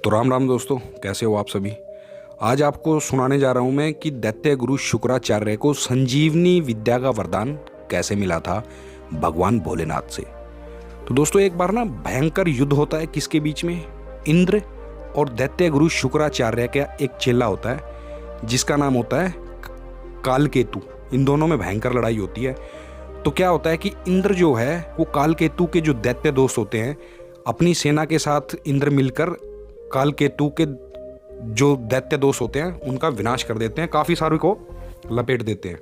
तो राम राम दोस्तों, कैसे हो आप सभी। आज आपको सुनाने जा रहा हूँ मैं कि दैत्य गुरु शुक्राचार्य को संजीवनी विद्या का वरदान कैसे मिला था भगवान भोलेनाथ से। तो दोस्तों, एक बार ना भयंकर युद्ध होता है किसके बीच में, इंद्र और दैत्य गुरु शुक्राचार्य का एक चेला होता है जिसका नाम होता है कालकेतु। इन दोनों में भयंकर लड़ाई होती है। तो क्या होता है कि इंद्र जो है वो कालकेतु के जो दैत्य दोस्त होते हैं, अपनी सेना के साथ इंद्र मिलकर कालकेतु के जो दैत्य दोस्त होते हैं उनका विनाश कर देते हैं, काफ़ी सारे को लपेट देते हैं।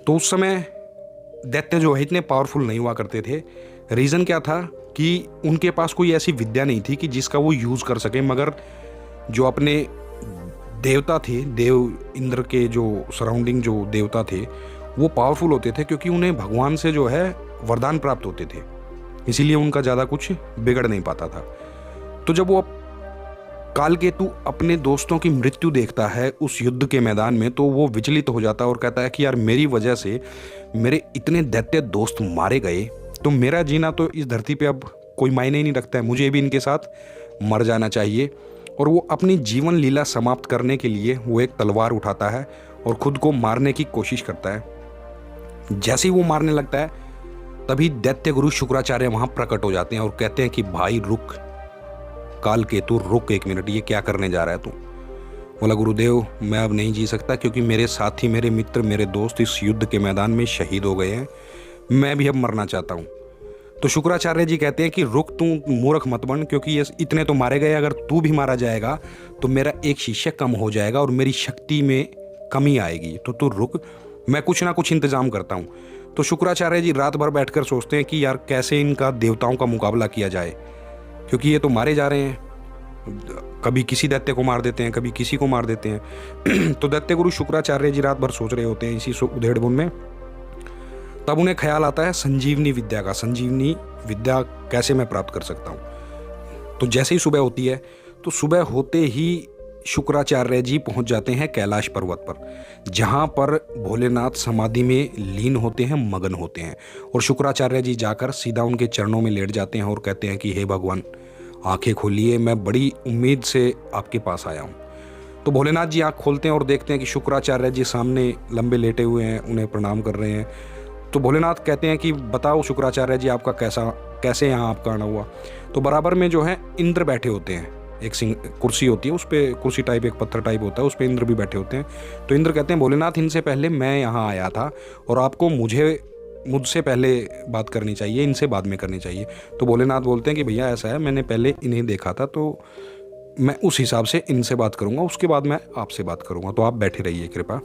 तो उस समय दैत्य जो है इतने पावरफुल नहीं हुआ करते थे। रीज़न क्या था कि उनके पास कोई ऐसी विद्या नहीं थी कि जिसका वो यूज़ कर सके, मगर जो अपने देवता थे, देव इंद्र के जो सराउंडिंग जो देवता थे वो पावरफुल होते थे, क्योंकि उन्हें भगवान से जो है वरदान प्राप्त होते थे, इसीलिए उनका ज़्यादा कुछ बिगड़ नहीं पाता था। तो जब वो कालकेतु अपने दोस्तों की मृत्यु देखता है उस युद्ध के मैदान में, तो वो विचलित हो जाता है और कहता है कि यार, मेरी वजह से मेरे इतने दैत्य दोस्त मारे गए, तो मेरा जीना तो इस धरती पे अब कोई मायने ही नहीं रखता है, मुझे भी इनके साथ मर जाना चाहिए। और वो अपनी जीवन लीला समाप्त करने के लिए वो एक तलवार उठाता है और खुद को मारने की कोशिश करता है। जैसे ही वो मारने लगता है तभी दैत्य गुरु शुक्राचार्य वहाँ प्रकट हो जाते हैं और कहते हैं कि भाई रुक, कालकेतु रुक, एक मिनट, ये क्या करने जा रहा है तू। बोला, गुरुदेव मैं अब नहीं जी सकता, क्योंकि मेरे साथी, मेरे मित्र, मेरे दोस्त इस युद्ध के मैदान में शहीद हो गए हैं, मैं भी अब मरना चाहता हूँ। तो शुक्राचार्य जी कहते हैं कि रुक, तू मूर्ख मत बन, क्योंकि ये इतने तो मारे गए, अगर तू भी मारा जाएगा तो मेरा एक शिष्य कम हो जाएगा और मेरी शक्ति में कमी आएगी, तो तू रुक, मैं कुछ ना कुछ इंतजाम करता हूँ। तो शुक्राचार्य जी रात भर बैठकर सोचते हैं कि यार कैसे इनका देवताओं का मुकाबला किया जाए, क्योंकि ये तो मारे जा रहे हैं, कभी किसी दैत्य को मार देते हैं, कभी किसी को मार देते हैं। तो दैत्य गुरु शुक्राचार्य जी रात भर सोच रहे होते हैं इसी उधेड़-बुन में। तब उन्हें ख्याल आता है संजीवनी विद्या का, संजीवनी विद्या कैसे मैं प्राप्त कर सकता हूँ। तो जैसे ही सुबह होती है, तो सुबह होते ही शुक्राचार्य जी पहुँच जाते हैं कैलाश पर्वत पर, जहाँ पर भोलेनाथ समाधि में लीन होते हैं, मगन होते हैं। और शुक्राचार्य जी जाकर सीधा उनके चरणों में लेट जाते हैं और कहते हैं कि हे भगवान, आंखें खोलिए, मैं बड़ी उम्मीद से आपके पास आया हूँ। तो भोलेनाथ जी आँख खोलते हैं और देखते हैं कि शुक्राचार्य जी सामने लंबे लेटे हुए हैं, उन्हें प्रणाम कर रहे हैं। तो भोलेनाथ कहते हैं कि बताओ शुक्राचार्य जी, आपका कैसे यहाँ आपका आना हुआ। तो बराबर में जो है इंद्र बैठे होते हैं, एक कुर्सी होती है, उस पर कुर्सी टाइप एक पत्थर टाइप होता है, उस पर इंद्र भी बैठे होते हैं। तो इंद्र कहते हैं, भोलेनाथ इनसे पहले मैं यहाँ आया था और आपको मुझसे पहले बात करनी चाहिए, इनसे बाद में करनी चाहिए। तो भोलेनाथ बोलते हैं कि भैया ऐसा है, मैंने पहले इन्हें देखा था, तो मैं उस हिसाब से इनसे बात करूँगा, उसके बाद मैं आपसे बात करूँगा, तो आप बैठे रहिए कृपा।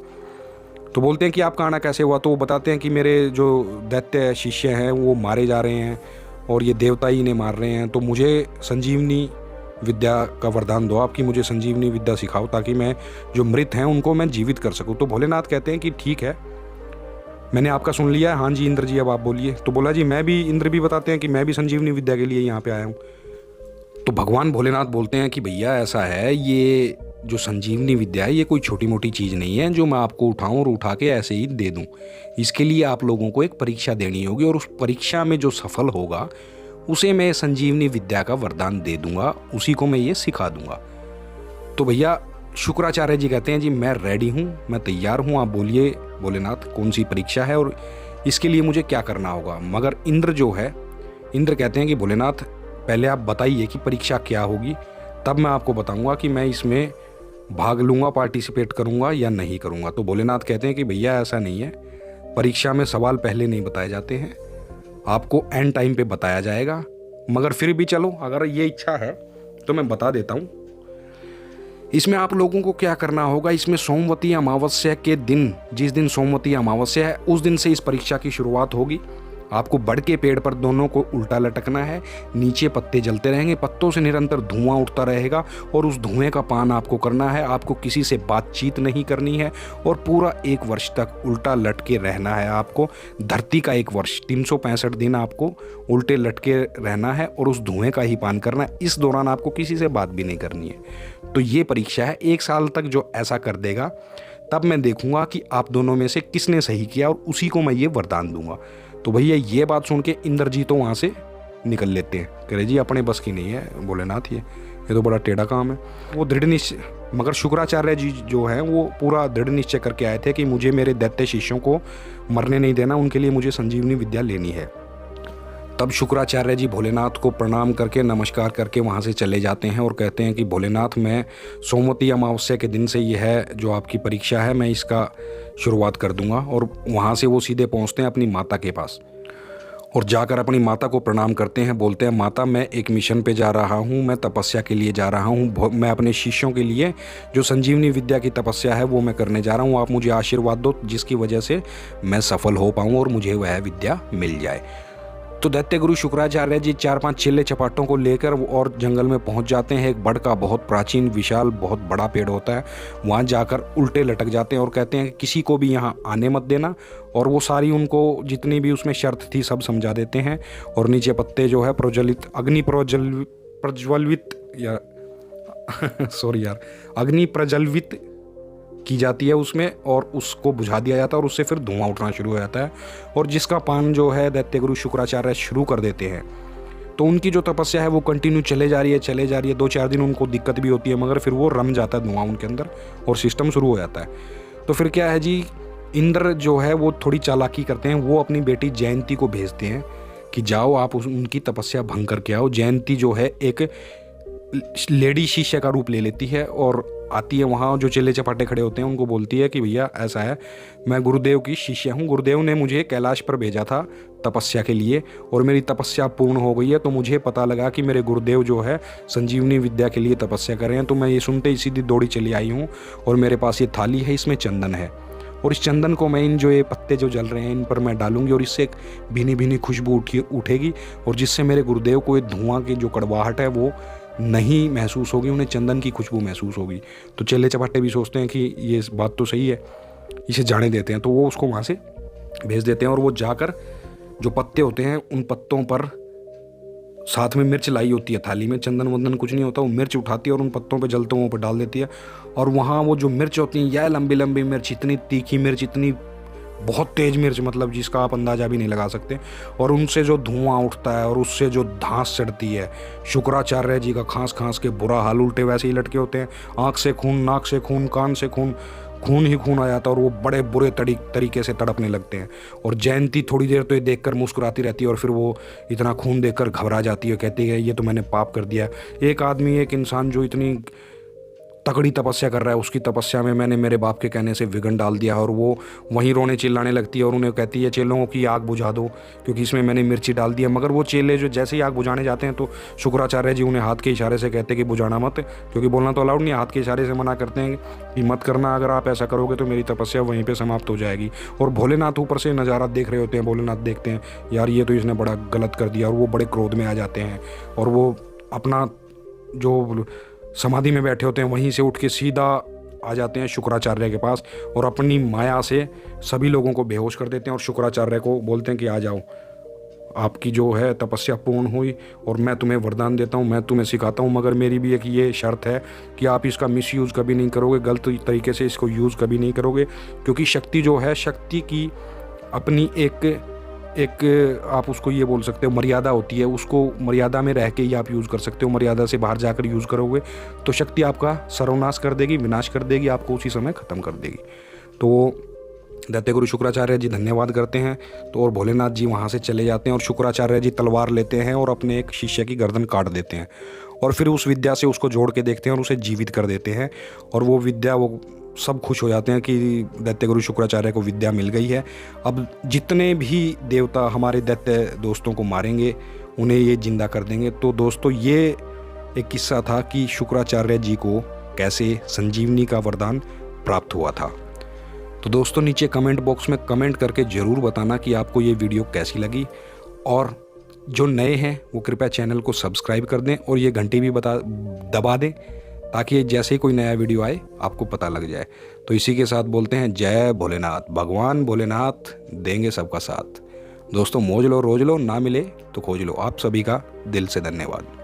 तो बोलते हैं कि आपका आना कैसे हुआ। तो वो बताते हैं कि मेरे जो दैत्य शिष्य हैं वो मारे जा रहे हैं और ये देवता ही इन्हें मार रहे हैं, तो मुझे संजीवनी विद्या का वरदान दो, आपकी मुझे संजीवनी विद्या सिखाओ, ताकि मैं जो मृत हैं उनको मैं जीवित कर सकूं। तो भोलेनाथ कहते हैं कि ठीक है, मैंने आपका सुन लिया है, हाँ जी इंद्र जी, अब आप बोलिए। तो बोला, जी मैं भी, इंद्र भी बताते हैं कि मैं भी संजीवनी विद्या के लिए यहाँ पे आया हूँ। तो भगवान भोलेनाथ बोलते हैं कि भैया ऐसा है, ये जो संजीवनी विद्या है ये कोई छोटी मोटी चीज़ नहीं है जो मैं आपको उठाऊं और उठा के ऐसे ही दे दूं। इसके लिए आप लोगों को एक परीक्षा देनी होगी, और उस परीक्षा में जो सफल होगा उसे मैं संजीवनी विद्या का वरदान दे दूंगा, उसी को मैं ये सिखा दूंगा। तो भैया शुक्राचार्य जी कहते हैं, जी मैं रेडी हूँ, मैं तैयार हूँ, आप बोलिए भोलेनाथ कौन सी परीक्षा है और इसके लिए मुझे क्या करना होगा। मगर इंद्र जो है, इंद्र कहते हैं कि भोलेनाथ पहले आप बताइए कि परीक्षा क्या होगी, तब मैं आपको बताऊंगा कि मैं इसमें भाग लूँगा, पार्टिसिपेट करूँगा या नहीं करूँगा। तो भोलेनाथ कहते हैं कि भैया ऐसा नहीं है, परीक्षा में सवाल पहले नहीं बताए जाते हैं, आपको एंड टाइम पे बताया जाएगा, मगर फिर भी चलो अगर ये इच्छा है तो मैं बता देता हूँ। इसमें आप लोगों को क्या करना होगा, इसमें सोमवती अमावस्या के दिन, जिस दिन सोमवती अमावस्या है उस दिन से इस परीक्षा की शुरुआत होगी। आपको बड़ के पेड़ पर दोनों को उल्टा लटकना है, नीचे पत्ते जलते रहेंगे, पत्तों से निरंतर धुआं उठता रहेगा और उस धुएं का पान आपको करना है। आपको किसी से बातचीत नहीं करनी है और पूरा 1 वर्ष तक उल्टा लटके रहना है। आपको धरती का 1 वर्ष 365 दिन आपको उल्टे लटके रहना है और उस धुएं का ही पान करना है। इस दौरान आपको किसी से बात भी नहीं करनी है। तो ये परीक्षा है, 1 साल तक जो ऐसा कर देगा तब मैं देखूंगा कि आप दोनों में से किसने सही किया और उसी को मैं ये वरदान दूंगा। तो भैया ये बात सुन के इंद्र जी तो वहाँ से निकल लेते हैं, कह रहे जी अपने बस की नहीं है भोलेनाथ, ये ये तो बड़ा टेढ़ा काम है। वो दृढ़ निश्चय, मगर शुक्राचार्य जी जो हैं वो पूरा दृढ़ निश्चय करके आए थे कि मुझे मेरे दैत्य शिष्यों को मरने नहीं देना, उनके लिए मुझे संजीवनी विद्या लेनी है। तब शुक्राचार्य जी भोलेनाथ को प्रणाम करके नमस्कार करके वहाँ से चले जाते हैं और कहते हैं कि भोलेनाथ, मैं सोमवती अमावस्या के दिन से यह जो आपकी परीक्षा है मैं इसका शुरुआत कर दूंगा। और वहाँ से वो सीधे पहुँचते हैं अपनी माता के पास और जाकर अपनी माता को प्रणाम करते हैं। बोलते हैं, माता मैं एक मिशन पे जा रहा हूँ, मैं तपस्या के लिए जा रहा हूँ, मैं अपने शिष्यों के लिए जो संजीवनी विद्या की तपस्या है वो मैं करने जा रहा हूँ। आप मुझे आशीर्वाद दो जिसकी वजह से मैं सफल हो पाऊँ और मुझे वह विद्या मिल जाए। तो दैत्य गुरु शुक्राचार्य जी 4-5 चेले चपाटों को लेकर और जंगल में पहुंच जाते हैं। एक बड़ का बहुत प्राचीन विशाल बहुत बड़ा पेड़ होता है, वहां जाकर उल्टे लटक जाते हैं और कहते हैं कि किसी को भी यहाँ आने मत देना। और वो सारी उनको जितनी भी उसमें शर्त थी सब समझा देते हैं। और नीचे पत्ते जो है अग्नि प्रज्वलित की जाती है उसमें, और उसको बुझा दिया जाता है और उससे फिर धुआं उठना शुरू हो जाता है। और जिसका पान जो है दैत्य गुरु शुक्राचार्य शुरू कर देते हैं, तो उनकी जो तपस्या है वो कंटिन्यू चले जा रही है। 2-4 दिन उनको दिक्कत भी होती है, मगर फिर वो रम जाता है धुआं उनके अंदर और सिस्टम शुरू हो जाता है। तो फिर क्या है जी, इंद्र जो है वो थोड़ी चालाकी करते हैं। वो अपनी बेटी जयंती को भेजते हैं कि जाओ आप उनकी तपस्या भंग करके आओ। जयंती जो है एक लेडी शिष्य का रूप ले लेती है और आती है वहाँ। जो चेले चपाटे खड़े होते हैं उनको बोलती है कि भैया ऐसा है, मैं गुरुदेव की शिष्य हूँ, गुरुदेव ने मुझे कैलाश पर भेजा था तपस्या के लिए और मेरी तपस्या पूर्ण हो गई है। तो मुझे पता लगा कि मेरे गुरुदेव जो है संजीवनी विद्या के लिए तपस्या कर रहे हैं। तो मैं ये सुनते ही सीधी दौड़ी चली आई हूँ और मेरे पास ये थाली है, इसमें चंदन है और इस चंदन को मैं इन जो ये पत्ते जो जल रहे हैं इन पर मैं डालूंगी और इससे एक भीनी भीनी खुशबू उठेगी और जिससे मेरे गुरुदेव को ये धुआं की जो कड़वाहट है वो नहीं महसूस होगी, उन्हें चंदन की खुशबू महसूस होगी। तो चेले चपाटे भी सोचते हैं कि ये बात तो सही है, इसे जाने देते हैं। तो वो उसको वहाँ से भेज देते हैं और वो जाकर जो पत्ते होते हैं उन पत्तों पर साथ में मिर्च लाई होती है थाली में, चंदन वंदन कुछ नहीं होता, वो मिर्च उठाती है और उन पत्तों पे जलते हुए पर डाल देती है। और वहाँ वो जो मिर्च होती है, यह लंबी लंबी मिर्च, इतनी तीखी मिर्च, इतनी बहुत तेज़ मिर्च, मतलब जिसका आप अंदाज़ा भी नहीं लगा सकते। और उनसे जो धुआं उठता है और उससे जो धांस चढ़ती है, शुक्राचार्य जी का खांस खांस के बुरा हाल, उल्टे वैसे ही लटके होते हैं, आँख से खून, नाक से खून, कान से खून, खून ही खून आ जाता है और वो बड़े बुरे तरीके से तड़पने लगते हैं। और जयंती थोड़ी देर तो ये देखकर मुस्कुराती रहती है और फिर वो इतना खून देखकर घबरा जाती है, कहती है ये तो मैंने पाप कर दिया। एक आदमी, एक इंसान जो इतनी तगड़ी तपस्या कर रहा है, उसकी तपस्या में मैंने मेरे बाप के कहने से विघ्न डाल दिया। और वो वहीं रोने चिल्लाने लगती है और उन्हें कहती है चेलों की आग बुझा दो क्योंकि इसमें मैंने मिर्ची डाल दी है। मगर वो चेले जो जैसे ही आग बुझाने जाते हैं तो शुक्राचार्य जी उन्हें हाथ के इशारे से कहते हैं कि बुझाना मत, क्योंकि बोलना तो अलाउड नहीं है, हाथ के इशारे से मना करते हैं कि मत करना, अगर आप ऐसा करोगे तो मेरी तपस्या वहीं पर समाप्त हो जाएगी। और भोलेनाथ ऊपर से नज़ारा देख रहे होते हैं, भोलेनाथ देखते हैं यार ये तो इसने बड़ा गलत कर दिया और वो बड़े क्रोध में आ जाते हैं और वो अपना जो समाधि में बैठे होते हैं वहीं से उठ के सीधा आ जाते हैं शुक्राचार्य के पास और अपनी माया से सभी लोगों को बेहोश कर देते हैं। और शुक्राचार्य को बोलते हैं कि आ जाओ, आपकी जो है तपस्या पूर्ण हुई और मैं तुम्हें वरदान देता हूँ, मैं तुम्हें सिखाता हूँ, मगर मेरी भी एक ये शर्त है कि आप इसका मिसयूज़ कभी नहीं करोगे, गलत तरीके से इसको यूज़ कभी नहीं करोगे। क्योंकि शक्ति जो है, शक्ति की अपनी एक आप उसको ये बोल सकते हो मर्यादा होती है, उसको मर्यादा में रह के ही आप यूज़ कर सकते हो। मर्यादा से बाहर जाकर यूज़ करोगे तो शक्ति आपका सर्वनाश कर देगी, विनाश कर देगी, आपको उसी समय ख़त्म कर देगी। तो दैत्य गुरु शुक्राचार्य जी धन्यवाद करते हैं तो और भोलेनाथ जी वहाँ से चले जाते हैं और शुक्राचार्य जी तलवार लेते हैं और अपने एक शिष्य की गर्दन काट देते हैं और फिर उस विद्या से उसको जोड़ के देखते हैं और उसे जीवित कर देते हैं। और वो विद्या, वो सब खुश हो जाते हैं कि दैत्य गुरु शुक्राचार्य को विद्या मिल गई है। अब जितने भी देवता हमारे दैत्य दोस्तों को मारेंगे उन्हें ये जिंदा कर देंगे। तो दोस्तों ये एक किस्सा था कि शुक्राचार्य जी को कैसे संजीवनी का वरदान प्राप्त हुआ था। तो दोस्तों नीचे कमेंट बॉक्स में कमेंट करके ज़रूर बताना कि आपको ये वीडियो कैसी लगी, और जो नए हैं वो कृपया चैनल को सब्सक्राइब कर दें और ये घंटी भी दबा दें ताकि जैसे ही कोई नया वीडियो आए आपको पता लग जाए। तो इसी के साथ बोलते हैं जय भोलेनाथ। भगवान भोलेनाथ देंगे सबका साथ। दोस्तों मौज लो रोज लो, ना मिले तो खोज लो। आप सभी का दिल से धन्यवाद।